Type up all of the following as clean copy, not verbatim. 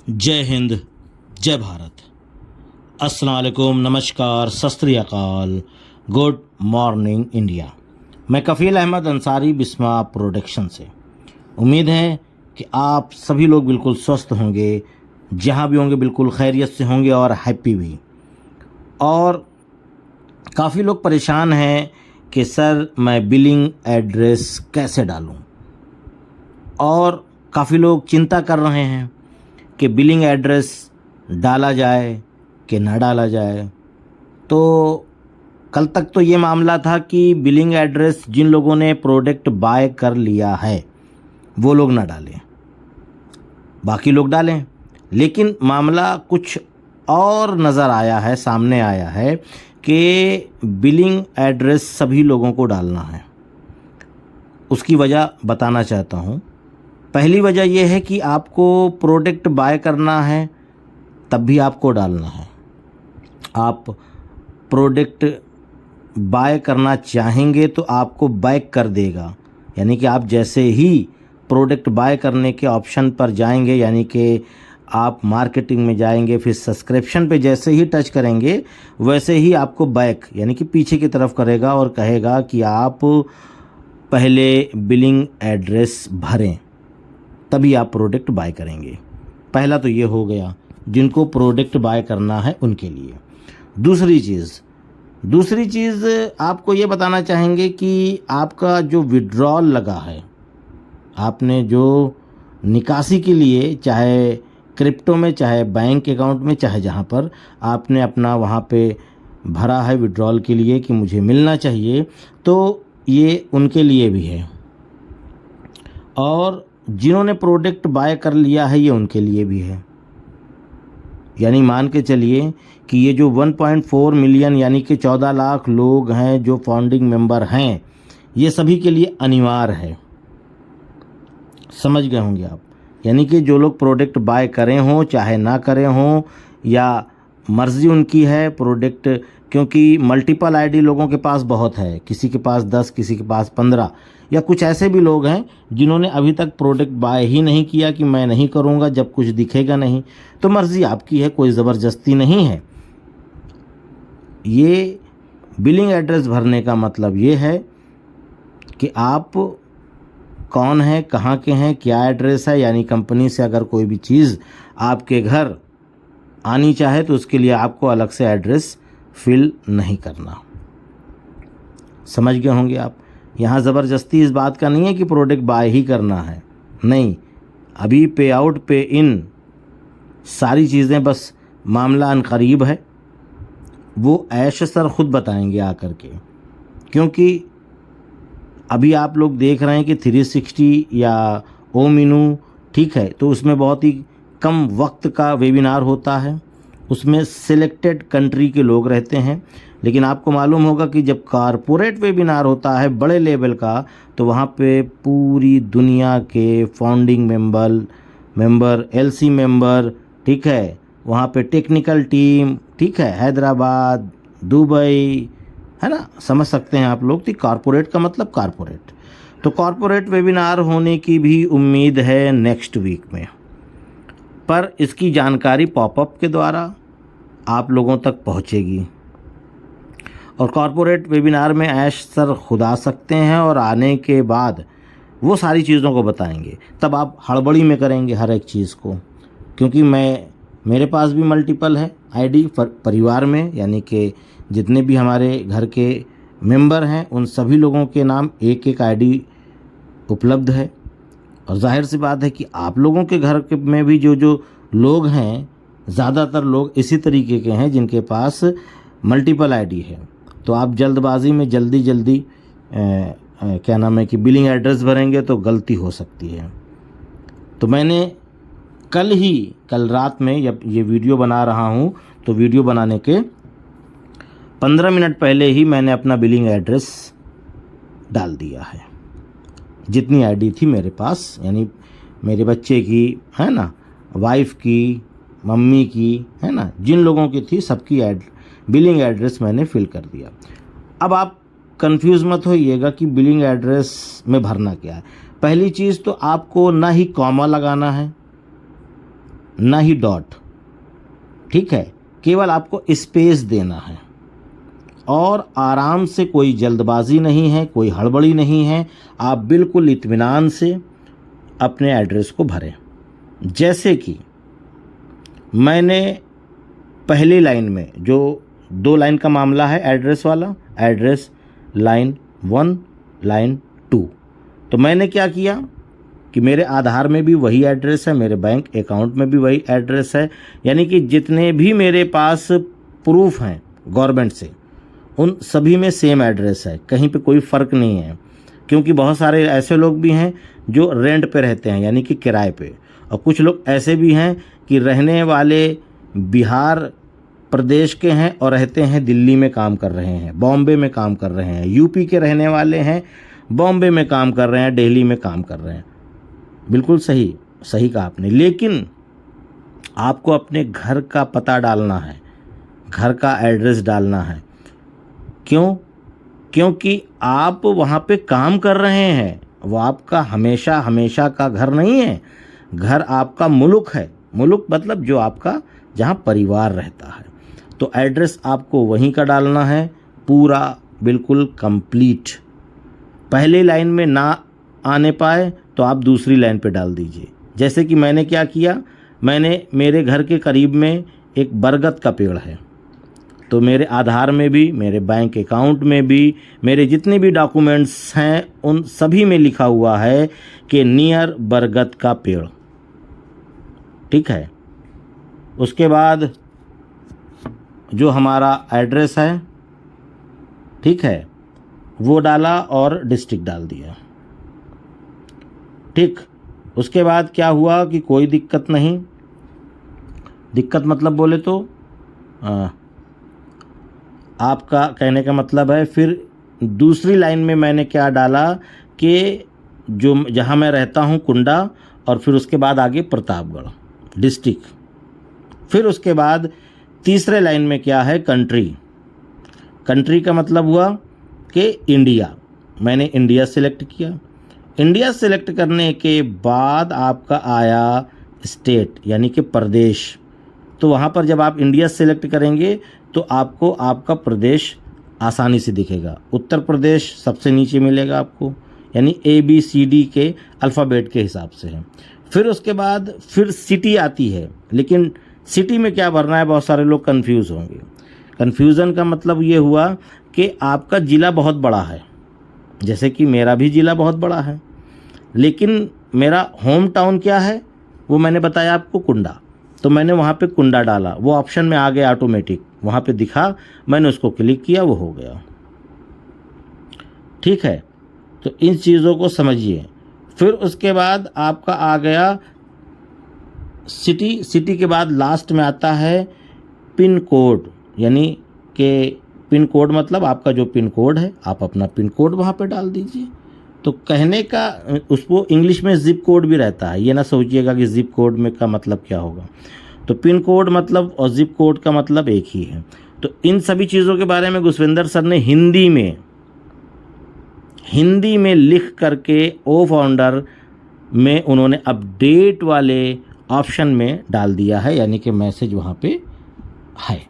जय हिंद, जय भारत, अस्सलाम वालेकुम, नमस्कार, सत श्री अकाल, गुड मॉर्निंग इंडिया। मैं कफ़ील अहमद अंसारी बिस्मा प्रोडक्शन से। उम्मीद है कि आप सभी लोग बिल्कुल स्वस्थ होंगे, जहाँ भी होंगे बिल्कुल खैरियत से होंगे और हैप्पी भी। और काफ़ी लोग परेशान हैं कि सर मैं बिलिंग एड्रेस कैसे डालूं, और काफ़ी लोग चिंता कर रहे हैं कि बिलिंग एड्रेस डाला जाए कि ना डाला जाए। तो कल तक तो ये मामला था कि बिलिंग एड्रेस जिन लोगों ने प्रोडक्ट बाय कर लिया है वो लोग ना डालें, बाकी लोग डालें। लेकिन मामला कुछ और नज़र आया है, सामने आया है कि बिलिंग एड्रेस सभी लोगों को डालना है। उसकी वजह बताना चाहता हूँ। पहली वजह यह है कि आपको प्रोडक्ट बाय करना है तब भी आपको डालना है। आप प्रोडक्ट बाय करना चाहेंगे तो आपको बैक कर देगा, यानी कि आप जैसे ही प्रोडक्ट बाय करने के ऑप्शन पर जाएंगे, यानी कि आप मार्केटिंग में जाएंगे, फिर सब्सक्रिप्शन पे जैसे ही टच करेंगे वैसे ही आपको बैक यानी कि पीछे की तरफ करेगा और कहेगा कि आप पहले बिलिंग एड्रेस भरें, तभी आप प्रोडक्ट बाय करेंगे। पहला तो ये हो गया जिनको प्रोडक्ट बाय करना है उनके लिए। दूसरी चीज़ आपको ये बताना चाहेंगे कि आपका जो विड्रॉल लगा है, आपने जो निकासी के लिए, चाहे क्रिप्टो में, चाहे बैंक अकाउंट में, चाहे जहाँ पर आपने अपना वहाँ पे भरा है विड्रॉल के लिए कि मुझे मिलना चाहिए, तो ये उनके लिए भी है। और जिन्होंने प्रोडक्ट बाय कर लिया है ये उनके लिए भी है। यानी मान के चलिए कि ये जो 1.4 मिलियन यानी कि 14 लाख लोग हैं जो फाउंडिंग मेंबर हैं, ये सभी के लिए अनिवार्य है। समझ गए होंगे आप। यानी कि जो लोग प्रोडक्ट बाय करें हों चाहे ना करें हों, या मर्ज़ी उनकी है प्रोडक्ट, क्योंकि मल्टीपल आईडी लोगों के पास बहुत है, किसी के पास 10, किसी के पास 15, या कुछ ऐसे भी लोग हैं जिन्होंने अभी तक प्रोडक्ट बाय ही नहीं किया कि मैं नहीं करूंगा जब कुछ दिखेगा नहीं। तो मर्ज़ी आपकी है, कोई ज़बरदस्ती नहीं है। ये बिलिंग एड्रेस भरने का मतलब ये है कि आप कौन हैं, कहाँ के हैं, क्या एड्रेस है। यानी कंपनी से अगर कोई भी चीज़ आपके घर आनी चाहे तो उसके लिए आपको अलग से एड्रेस फिल नहीं करना। समझ गए होंगे आप। यहाँ ज़बरदस्ती इस बात का नहीं है कि प्रोडक्ट बाय ही करना है, नहीं। अभी पे आउट, पे इन, सारी चीज़ें, बस मामला अनकरीब है। वो ऐश सर ख़ुद बताएंगे आकर के, क्योंकि अभी आप लोग देख रहे हैं कि 360 या ओमिनू, ठीक है, तो उसमें बहुत ही कम वक्त का वेबिनार होता है, उसमें सिलेक्टेड कंट्री के लोग रहते हैं। लेकिन आपको मालूम होगा कि जब कॉरपोरेट वेबिनार होता है बड़े लेवल का, तो वहाँ पे पूरी दुनिया के फाउंडिंग मेंबर, एलसी मेंबर, ठीक है, वहाँ पे टेक्निकल टीम, ठीक है, हैदराबाद, दुबई, है ना, समझ सकते हैं आप लोग। तो कॉरपोरेट का मतलब कॉरपोरेट। तो कॉरपोरेट वेबिनार होने की भी उम्मीद है नेक्स्ट वीक में, पर इसकी जानकारी पॉपअप के द्वारा आप लोगों तक पहुंचेगी। और कॉरपोरेट वेबिनार में ऐश सर खुद आ सकते हैं और आने के बाद वो सारी चीज़ों को बताएंगे। तब आप हड़बड़ी में करेंगे हर एक चीज़ को, क्योंकि मेरे पास भी मल्टीपल है आईडी परिवार में, यानी कि जितने भी हमारे घर के मेंबर हैं उन सभी लोगों के नाम एक एक आईडी उपलब्ध है। और जाहिर सी बात है कि आप लोगों के घर के में भी जो लोग हैं, ज़्यादातर लोग इसी तरीके के हैं जिनके पास मल्टीपल आईडी है। तो आप जल्दबाजी में जल्दी क्या नाम है कि बिलिंग एड्रेस भरेंगे तो गलती हो सकती है। तो मैंने कल रात में ये वीडियो बना रहा हूँ, तो वीडियो बनाने के 15 मिनट पहले ही मैंने अपना बिलिंग एड्रेस डाल दिया है। जितनी आईडी थी मेरे पास, यानी मेरे बच्चे की, है ना, वाइफ की, मम्मी की, है ना, जिन लोगों की थी सबकी बिलिंग एड्रेस मैंने फिल कर दिया। अब आप कंफ्यूज मत होइएगा कि बिलिंग एड्रेस में भरना क्या है। पहली चीज़ तो आपको ना ही कॉमा लगाना है, ना ही डॉट, ठीक है। केवल आपको स्पेस देना है और आराम से, कोई जल्दबाजी नहीं है, कोई हड़बड़ी नहीं है। आप बिल्कुल इत्मीनान से अपने एड्रेस को भरें। जैसे कि मैंने पहली लाइन में, जो 2 लाइन का मामला है एड्रेस वाला, एड्रेस लाइन 1 लाइन 2, तो मैंने क्या किया कि मेरे आधार में भी वही एड्रेस है, मेरे बैंक अकाउंट में भी वही एड्रेस है, यानी कि जितने भी मेरे पास प्रूफ हैं गवर्नमेंट से उन सभी में सेम एड्रेस है, कहीं पे कोई फ़र्क नहीं है। क्योंकि बहुत सारे ऐसे लोग भी हैं जो रेंट पे रहते हैं, यानी कि किराए पे, और कुछ लोग ऐसे भी हैं कि रहने वाले बिहार प्रदेश के हैं और रहते हैं दिल्ली में काम कर रहे हैं, बॉम्बे में काम कर रहे हैं, यूपी के रहने वाले हैं, बॉम्बे में काम कर रहे हैं, दिल्ली में काम कर रहे हैं। बिल्कुल सही कहा आपने। लेकिन आपको अपने घर का पता डालना है, घर का एड्रेस डालना है। क्यों? क्योंकि आप वहाँ पे काम कर रहे हैं, वो आपका हमेशा का घर नहीं है। घर आपका मुल्क है, मुल्क मतलब जो आपका, जहाँ परिवार रहता है। तो एड्रेस आपको वहीं का डालना है, पूरा बिल्कुल कंप्लीट। पहली लाइन में ना आने पाए तो आप दूसरी लाइन पे डाल दीजिए। जैसे कि मैंने क्या किया, मेरे घर के करीब में एक बरगद का पेड़ है, तो मेरे आधार में भी, मेरे बैंक अकाउंट में भी, मेरे जितने भी डॉक्यूमेंट्स हैं उन सभी में लिखा हुआ है कि नियर बरगद का पेड़, ठीक है। उसके बाद जो हमारा एड्रेस है, ठीक है, वो डाला और डिस्ट्रिक्ट डाल दिया, ठीक। उसके बाद क्या हुआ कि कोई दिक्कत नहीं, दिक्कत मतलब बोले तो आपका कहने का मतलब है, फिर दूसरी लाइन में मैंने क्या डाला कि जो जहाँ मैं रहता हूँ कुंडा, और फिर उसके बाद आगे प्रतापगढ़ डिस्ट्रिक्ट। फिर उसके बाद तीसरे लाइन में क्या है, कंट्री। कंट्री का मतलब हुआ कि इंडिया, मैंने इंडिया सेलेक्ट किया। इंडिया सेलेक्ट करने के बाद आपका आया स्टेट, यानी कि प्रदेश। तो वहाँ पर जब आप इंडिया सेलेक्ट करेंगे तो आपको आपका प्रदेश आसानी से दिखेगा। उत्तर प्रदेश सबसे नीचे मिलेगा आपको, यानी ABCD के अल्फ़ाबेट के हिसाब से है। फिर उसके बाद फिर सिटी आती है, लेकिन सिटी में क्या भरना है, बहुत सारे लोग कंफ्यूज होंगे। कन्फ्यूज़न का मतलब ये हुआ कि आपका ज़िला बहुत बड़ा है, जैसे कि मेरा भी ज़िला बहुत बड़ा है, लेकिन मेरा होम टाउन क्या है वो मैंने बताया आपको, कुंडा। तो मैंने वहाँ पे कुंडा डाला, वो ऑप्शन में आ गया ऑटोमेटिक, वहाँ पे दिखा, मैंने उसको क्लिक किया, वो हो गया, ठीक है। तो इन चीज़ों को समझिए। फिर उसके बाद आपका आ गया सिटी। सिटी के बाद लास्ट में आता है पिन कोड, यानी कि पिन कोड मतलब आपका जो पिन कोड है, आप अपना पिन कोड वहाँ पे डाल दीजिए। तो कहने का उसको इंग्लिश में जिप कोड भी रहता है, ये ना सोचिएगा कि जिप कोड में का मतलब क्या होगा। तो पिन कोड मतलब और जिप कोड का मतलब एक ही है। तो इन सभी चीज़ों के बारे में घुसविंदर सर ने हिंदी में लिख करके ओ फाउंडर में उन्होंने अपडेट वाले ऑप्शन में डाल दिया है, यानी कि मैसेज वहाँ पे है।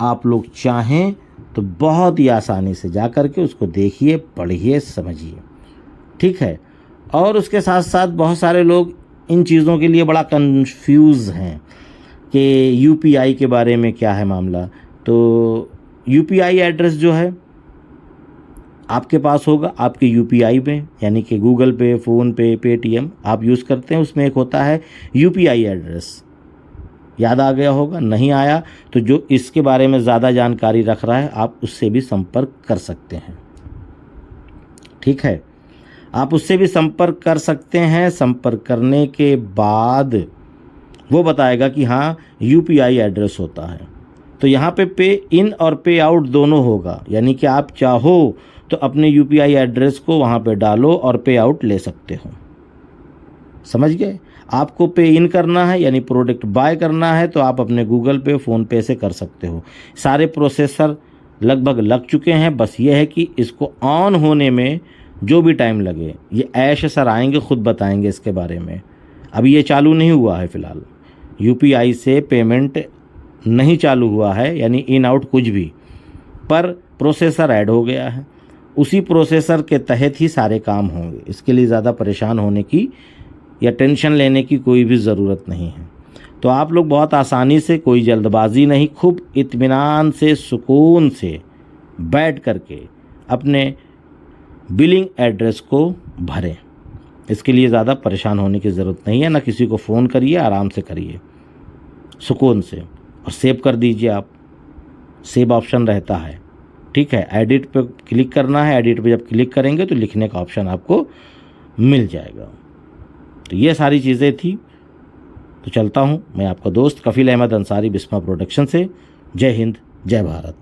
आप लोग चाहें तो बहुत ही आसानी से जा कर के उसको देखिए, पढ़िए, समझिए, ठीक है। और उसके साथ साथ बहुत सारे लोग इन चीज़ों के लिए बड़ा कंफ्यूज हैं कि UPI के बारे में क्या है मामला। तो UPI एड्रेस जो है आपके पास होगा, आपके UPI में, यानी कि गूगल पे, फ़ोन पे, पेटीएम आप यूज़ करते हैं, उसमें एक होता है UPI एड्रेस। याद आ गया होगा, नहीं आया तो जो इसके बारे में ज़्यादा जानकारी रख रहा है आप उससे भी संपर्क कर सकते हैं, ठीक है। आप उससे भी संपर्क कर सकते हैं। संपर्क करने के बाद वो बताएगा कि हाँ UPI एड्रेस होता है। तो यहाँ पे इन और पे आउट दोनों होगा, यानी कि आप चाहो तो अपने UPI एड्रेस को वहाँ पे डालो और पे आउट ले सकते हो, समझ गए। आपको पे इन करना है, यानी प्रोडक्ट बाय करना है, तो आप अपने गूगल पे, फ़ोन पे से कर सकते हो। सारे प्रोसेसर लगभग लग चुके हैं, बस ये है कि इसको ऑन होने में जो भी टाइम लगे, ये ऐश सर आएंगे, खुद बताएंगे इसके बारे में। अभी ये चालू नहीं हुआ है फ़िलहाल, यूपीआई से पेमेंट नहीं चालू हुआ है, यानी इन आउट कुछ भी, पर प्रोसेसर ऐड हो गया है, उसी प्रोसेसर के तहत ही सारे काम होंगे। इसके लिए ज़्यादा परेशान होने की या टेंशन लेने की कोई भी ज़रूरत नहीं है। तो आप लोग बहुत आसानी से, कोई जल्दबाजी नहीं, खूब इत्मीनान से, सुकून से बैठ करके अपने बिलिंग एड्रेस को भरें। इसके लिए ज़्यादा परेशान होने की ज़रूरत नहीं है, ना किसी को फ़ोन करिए, आराम से करिए सुकून से, और सेव कर दीजिए। आप सेव ऑप्शन रहता है, ठीक है, एडिट पे क्लिक करना है। एडिट पे जब क्लिक करेंगे तो लिखने का ऑप्शन आपको मिल जाएगा। तो ये सारी चीज़ें थी। तो चलता हूँ, मैं आपका दोस्त कफील अहमद अंसारी, बिस्मा प्रोडक्शन से। जय हिंद, जय भारत।